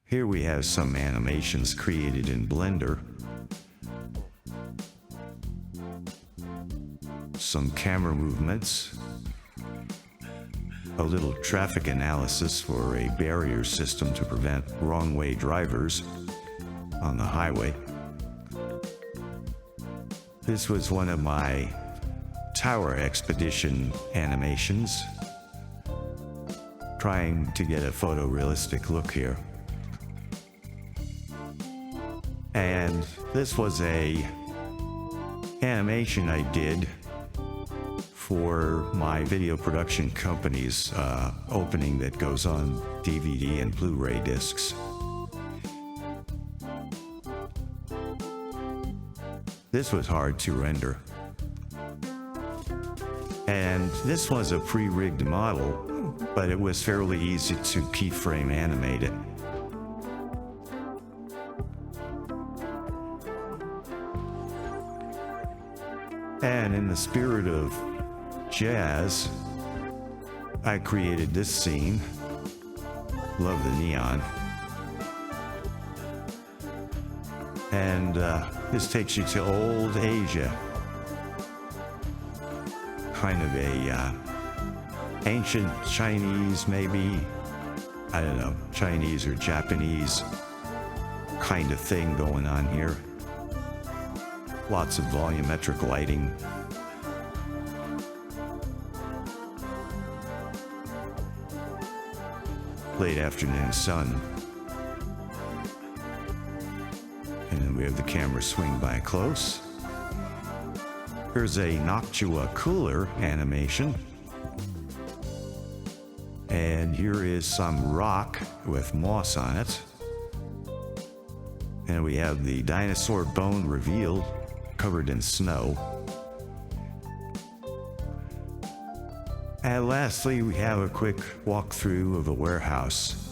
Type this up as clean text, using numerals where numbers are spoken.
Here we have some animations created in Blender. Some camera movements. A little traffic analysis for a barrier system to prevent wrong-way drivers on the highway. This was one of my tower expedition animations, trying to get a photorealistic look here. And this was a animation I did for my video production company's opening that goes on DVD and Blu-ray discs. This was hard to render. And this was a pre-rigged model, but it was fairly easy to keyframe animate it. And in the spirit of jazz, I created this scene. Love the neon. And this takes you to old Asia. Kind of a ancient Chinese, maybe, I don't know, Chinese or Japanese kind of thing going on here. Lots of volumetric lighting. Late afternoon sun. And then we have the camera swing by close. Here's a Noctua cooler animation. And here is some rock with moss on it. And we have the dinosaur bone revealed, covered in snow. And lastly, we have a quick walkthrough of the warehouse.